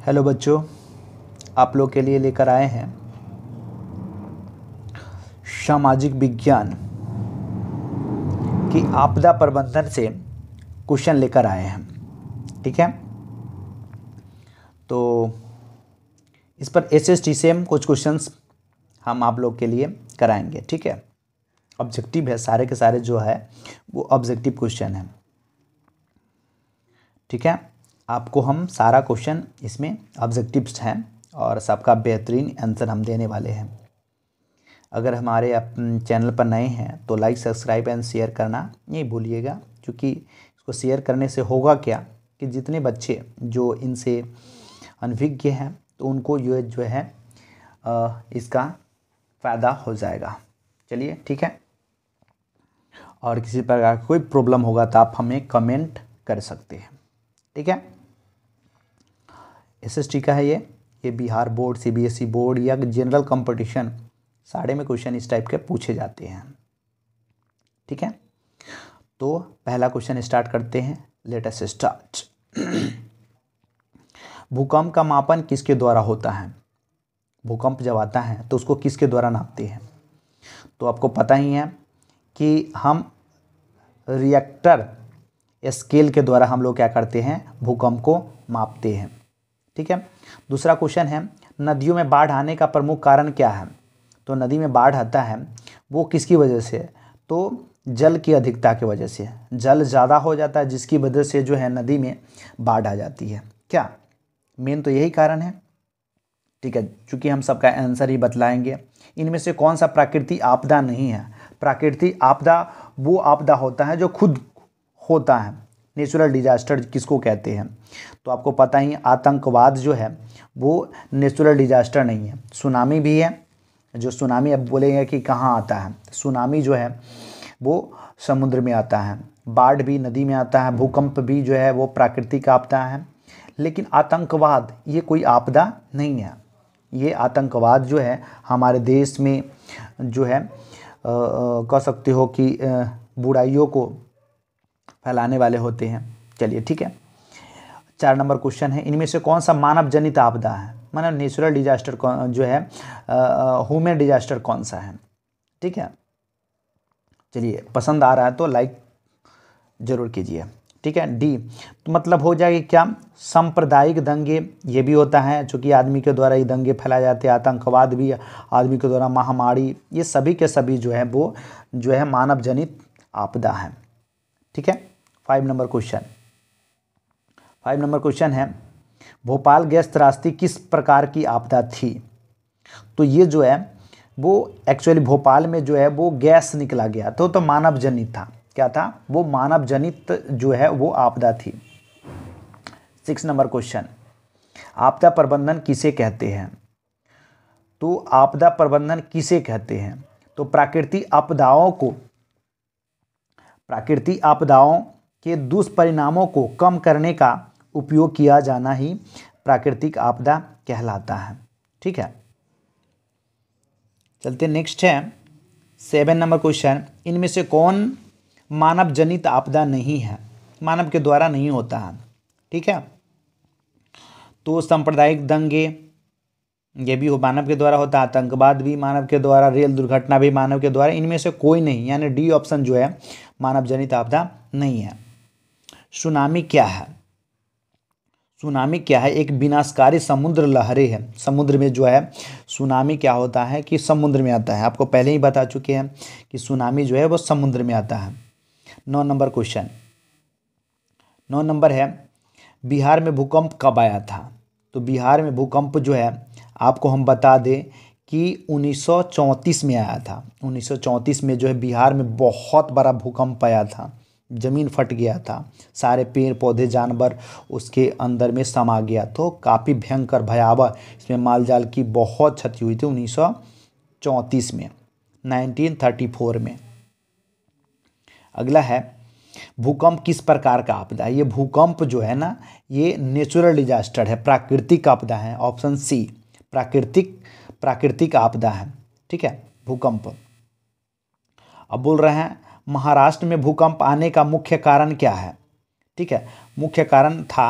Hello बच्चों, आप लोग के लिए लेकर आए हैं सामाजिक विज्ञान की आपदा प्रबंधन से क्वेश्चन लेकर आए हैं। ठीक है, तो इस पर एसएसटी से हम कुछ क्वेश्चंस हम आप लोग के लिए कराएंगे। ठीक है, ऑब्जेक्टिव है, सारे के सारे जो है वो ऑब्जेक्टिव क्वेश्चन है। ठीक है, आपको हम सारा क्वेश्चन इसमें ऑब्जेक्टिव्स हैं और सबका बेहतरीन आंसर हम देने वाले हैं। अगर हमारे चैनल पर नए हैं तो लाइक, सब्सक्राइब एंड शेयर करना नहीं भूलिएगा, क्योंकि इसको शेयर करने से होगा क्या कि जितने बच्चे जो इनसे अनभिज्ञ हैं तो उनको ये जो है इसका फ़ायदा हो जाएगा। चलिए ठीक है, और किसी प्रकार का कोई प्रॉब्लम होगा तो आप हमें कमेंट कर सकते हैं। ठीक है, एसएसटी का है ये बिहार बोर्ड, सीबीएसई बोर्ड या जनरल कंपटीशन सारे में क्वेश्चन इस टाइप के पूछे जाते हैं। ठीक है, तो पहला क्वेश्चन स्टार्ट करते हैं। Let us start. भूकंप का मापन किसके द्वारा होता है? भूकंप जब आता है तो उसको किसके द्वारा नापते हैं? तो आपको पता ही है कि हम रिएक्टर स्केल के द्वारा हम लोग क्या करते हैं, भूकंप को मापते हैं। ठीक है, दूसरा क्वेश्चन है, नदियों में बाढ़ आने का प्रमुख कारण क्या है? तो नदी में बाढ़ आता है वो किसकी वजह से? तो जल की अधिकता की वजह से। जल ज़्यादा हो जाता है जिसकी वजह से जो है नदी में बाढ़ आ जाती है। क्या मेन तो यही कारण है। ठीक है, चूँकि हम सबका आंसर ही बतलाएंगे। इनमें से कौन सा प्राकृतिक आपदा नहीं है? प्राकृतिक आपदा वो आपदा होता है जो खुद होता है। नेचुरल डिजास्टर किसको कहते हैं? तो आपको पता ही, आतंकवाद जो है वो नेचुरल डिजास्टर नहीं है। सुनामी भी है, जो सुनामी अब बोलेंगे कि कहाँ आता है, सुनामी जो है वो समुद्र में आता है, बाढ़ भी नदी में आता है, भूकंप भी जो है वो प्राकृतिक आपदा है। लेकिन आतंकवाद ये कोई आपदा नहीं है। ये आतंकवाद जो है हमारे देश में जो है कह सकते हो कि बुराइयों को फैलाने वाले होते हैं। चलिए ठीक है, 4 नंबर क्वेश्चन है, इनमें से कौन सा मानव जनित आपदा है? मतलब नेचुरल डिजास्टर जो है, ह्यूमन डिजास्टर कौन सा है? ठीक है, चलिए पसंद आ रहा है तो लाइक जरूर कीजिए। ठीक है, डी तो मतलब हो जाएगी क्या, सांप्रदायिक दंगे ये भी होता है, चूँकि आदमी के द्वारा ही दंगे फैलाए जाते हैं। आतंकवाद भी आदमी के द्वारा, महामारी, ये सभी के सभी जो है वो जो है मानव जनित आपदा है। ठीक है, 5 नंबर क्वेश्चन है, भोपाल गैस त्रासदी किस प्रकार की आपदा थी? तो ये जो है वो एक्चुअली भोपाल में जो है वो गैस निकला गया तो मानव जनित था। क्या था? वो मानव जनित जो है वो आपदा थी। 6 नंबर क्वेश्चन, आपदा प्रबंधन किसे कहते हैं? तो आपदा प्रबंधन किसे कहते हैं? तो प्राकृतिक आपदाओं के दुष्परिणामों को कम करने का उपयोग किया जाना ही प्राकृतिक आपदा कहलाता है। ठीक है, चलते नेक्स्ट है 7 नंबर क्वेश्चन, इनमें से कौन मानव जनित आपदा नहीं है? मानव के द्वारा नहीं होता है। ठीक है, तो सांप्रदायिक दंगे ये भी मानव के द्वारा होता है, आतंकवाद भी मानव के द्वारा, रेल दुर्घटना भी मानव के द्वारा, इनमें से कोई नहीं, यानी डी ऑप्शन जो है मानव जनित आपदा नहीं है। सुनामी क्या है? सुनामी क्या है? एक विनाशकारी समुद्र लहरें है। समुद्र में जो है सुनामी क्या होता है कि समुद्र में आता है। आपको पहले ही बता चुके हैं कि सुनामी जो है वो समुद्र में आता है। 9 नंबर क्वेश्चन, 9 नंबर है, बिहार में भूकंप कब आया था? तो बिहार में भूकंप जो है आपको हम बता दें कि 1934 में आया था। 1934 में जो है बिहार में बहुत बड़ा भूकंप आया था, ज़मीन फट गया था, सारे पेड़ पौधे जानवर उसके अंदर में समा गया, तो काफ़ी भयंकर भयावह इसमें माल जाल की बहुत क्षति हुई थी 1934 में, 1934 में। अगला है, भूकंप किस प्रकार का आपदा है? ये भूकंप जो है ना ये नेचुरल डिजास्टर है, प्राकृतिक आपदा है। ऑप्शन सी प्राकृतिक आपदा है। ठीक है, भूकंप। अब बोल रहे हैं महाराष्ट्र में भूकंप आने का मुख्य कारण क्या है? ठीक है, मुख्य कारण था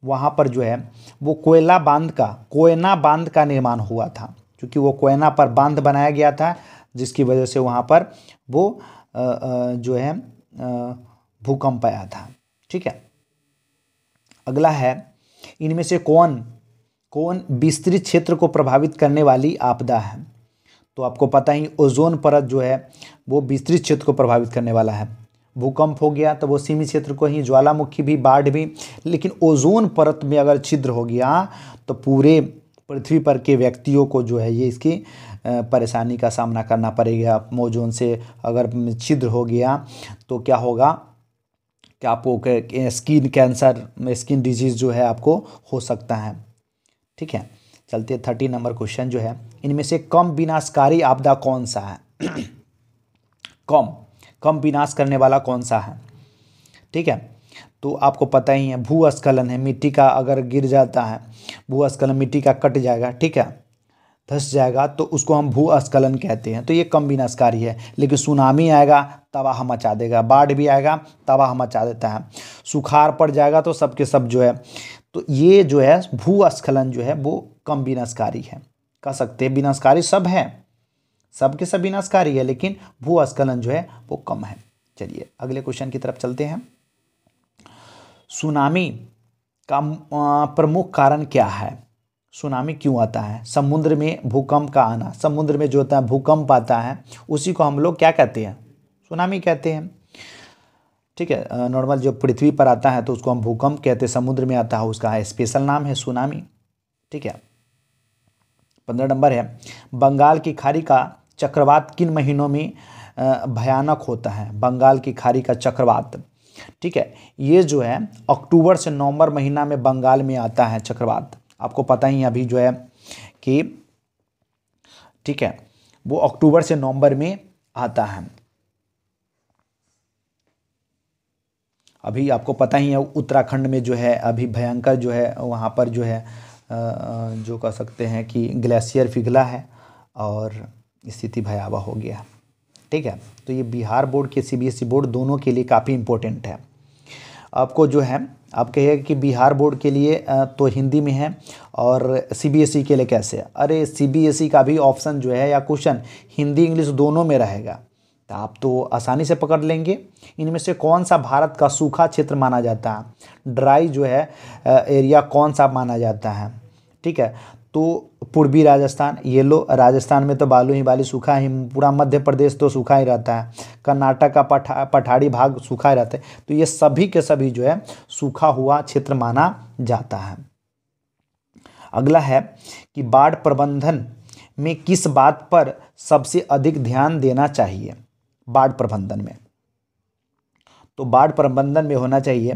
वहाँ पर जो है वो कोयना बांध का निर्माण हुआ था, क्योंकि वो कोयना पर बांध बनाया गया था, जिसकी वजह से वहाँ पर वो जो है भूकंप आया था। ठीक है, अगला है, इनमें से कौन विस्तृत क्षेत्र को प्रभावित करने वाली आपदा है? तो आपको पता ही ओजोन परत जो है वो विस्तृत क्षेत्र को प्रभावित करने वाला है। भूकंप हो गया तो वो सीमित क्षेत्र को ही, ज्वालामुखी भी, बाढ़ भी, लेकिन ओजोन परत में अगर छिद्र हो गया तो पूरे पृथ्वी पर के व्यक्तियों को जो है ये इसकी परेशानी का सामना करना पड़ेगा। ओजोन से अगर छिद्र हो गया तो क्या होगा कि आपको स्किन कैंसर, स्किन डिजीज जो है आपको हो सकता है। ठीक है, चलते 30 नंबर क्वेश्चन जो है, इनमें से कम विनाशकारी आपदा कौन सा है? कम विनाश करने वाला कौन सा है? ठीक है, तो आपको पता ही है भूस्खलन है। मिट्टी का अगर गिर जाता है, भूस्खलन, मिट्टी का कट जाएगा, ठीक है, धंस जाएगा, तो उसको हम भूस्खलन कहते हैं, तो ये कम विनाशकारी है। लेकिन सुनामी आएगा तबाह मचा देगा, बाढ़ भी आएगा तबाह मचा देता है, सुखाड़ पड़ जाएगा तो सबके सब जो है, तो ये जो है भूस्खलन जो है वो कम विनाशकारी है। कह सकते हैं विनाशकारी सब है, सबके सब विनाशकारी है, लेकिन भूस्खलन जो है वो कम है। चलिए अगले क्वेश्चन की तरफ चलते हैं। सुनामी का प्रमुख कारण क्या है? सुनामी क्यों आता है? समुद्र में भूकंप का आना, समुद्र में जो होता है भूकंप आता है, उसी को हम लोग क्या कहते हैं? सुनामी कहते हैं। ठीक है, नॉर्मल जो पृथ्वी पर आता है तो उसको हम भूकंप कहते हैं, समुद्र में आता है उसका स्पेशल नाम है सुनामी। ठीक है, 15 नंबर है, बंगाल की खाड़ी का चक्रवात किन महीनों में भयानक होता है? बंगाल की खाड़ी का चक्रवात, ठीक है, ये जो है अक्टूबर से नवंबर महीना में बंगाल में आता है चक्रवात। आपको पता ही अभी जो है कि, ठीक है, वो अक्टूबर से नवंबर में आता है। अभी आपको पता ही है उत्तराखंड में जो है अभी भयंकर जो है वहाँ पर जो है जो कह सकते हैं कि ग्लेशियर पिघला है और स्थिति भयावह हो गया। ठीक है, तो ये बिहार बोर्ड के सीबीएसई बोर्ड दोनों के लिए काफ़ी इम्पोर्टेंट है। आपको जो है आप कहिएगा कि बिहार बोर्ड के लिए तो हिंदी में है और सीबीएसई के लिए कैसे? अरे सीबीएसई का भी ऑप्शन जो है या क्वेश्चन हिंदी इंग्लिश दोनों में रहेगा, तो आप तो आसानी से पकड़ लेंगे। इनमें से कौन सा भारत का सूखा क्षेत्र माना जाता है? ड्राई जो है एरिया कौन सा माना जाता है? ठीक है, तो पूर्वी राजस्थान, येलो राजस्थान में तो बालू ही बालू सूखा ही, पूरा मध्य प्रदेश तो सूखा ही रहता है, कर्नाटक का पठारी भाग सूखा ही रहता है, तो ये सभी के सभी जो है सूखा हुआ क्षेत्र माना जाता है। अगला है कि बाढ़ प्रबंधन में किस बात पर सबसे अधिक ध्यान देना चाहिए? बाढ़ प्रबंधन में, तो बाढ़ प्रबंधन में होना चाहिए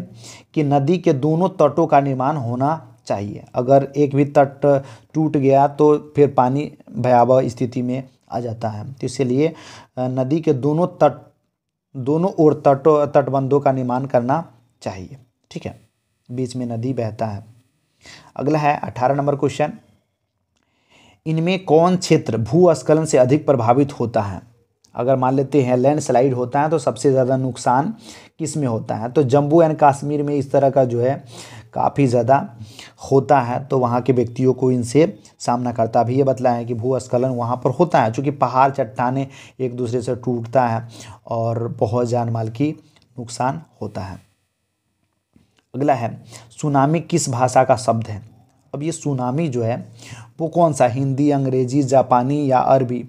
कि नदी के दोनों तटों का निर्माण होना चाहिए। अगर एक भी तट टूट गया तो फिर पानी भयावह स्थिति में आ जाता है, तो इसलिए नदी के दोनों ओर तटबंधों का निर्माण करना चाहिए। ठीक है, बीच में नदी बहता है। अगला है 18 नंबर क्वेश्चन, इनमें कौन क्षेत्र भूस्खलन से अधिक प्रभावित होता है? अगर मान लेते हैं लैंडस्लाइड होता है तो सबसे ज़्यादा नुकसान किस में होता है? तो जम्मू एंड कश्मीर में इस तरह का जो है काफ़ी ज़्यादा होता है, तो वहाँ के व्यक्तियों को इनसे सामना करता भी ये बतलाया है कि भूस्खलन वहाँ पर होता है, चूँकि पहाड़ चट्टानें एक दूसरे से टूटता है और बहुत जान माल की नुकसान होता है। अगला है सुनामी किस भाषा का शब्द है? अब ये सुनामी जो है वो कौन सा, हिंदी, अंग्रेजी, जापानी या अरबी?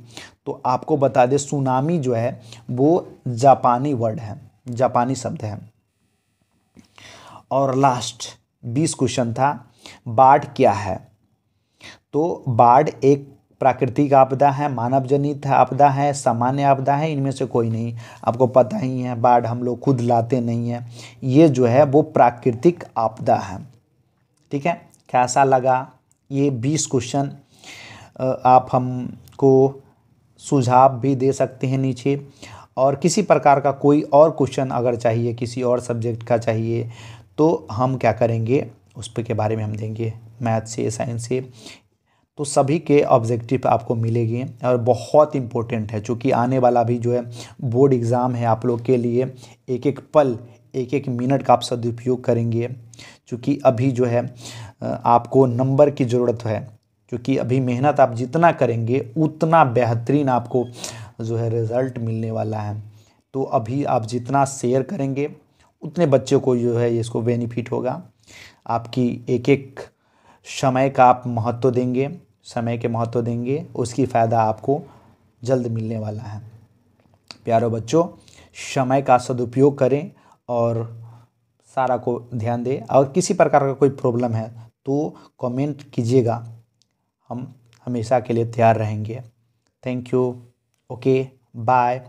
तो आपको बता दें सुनामी जो है वो जापानी वर्ड है, जापानी शब्द है। और लास्ट 20 क्वेश्चन था, बाढ़ क्या है? तो बाढ़ एक प्राकृतिक आपदा है, मानव जनित आपदा है, सामान्य आपदा है, इनमें से कोई नहीं। आपको पता ही है बाढ़ हम लोग खुद लाते नहीं हैं, ये जो है वो प्राकृतिक आपदा है। ठीक है, कैसा लगा ये 20 क्वेश्चन? आप हमको सुझाव भी दे सकते हैं नीचे, और किसी प्रकार का कोई और क्वेश्चन अगर चाहिए, किसी और सब्जेक्ट का चाहिए, तो हम क्या करेंगे उस पे के बारे में हम देंगे, मैथ से, साइंस से, तो सभी के ऑब्जेक्टिव आपको मिलेंगे। और बहुत इम्पोर्टेंट है, चूँकि आने वाला भी जो है बोर्ड एग्ज़ाम है आप लोग के लिए, एक एक पल, एक एक मिनट का आप सदुपयोग करेंगे, क्योंकि अभी जो है आपको नंबर की ज़रूरत है, क्योंकि अभी मेहनत आप जितना करेंगे उतना बेहतरीन आपको जो है रिज़ल्ट मिलने वाला है। तो अभी आप जितना शेयर करेंगे उतने बच्चों को जो है इसको बेनिफिट होगा। आपकी एक एक समय का आप महत्व देंगे, समय के महत्व देंगे, उसकी फ़ायदा आपको जल्द मिलने वाला है। प्यारो बच्चों, समय का सदुपयोग करें और सारा को ध्यान दें। और किसी प्रकार का कोई प्रॉब्लम है तो कमेंट कीजिएगा, हम हमेशा के लिए तैयार रहेंगे। Thank you. Okay, bye.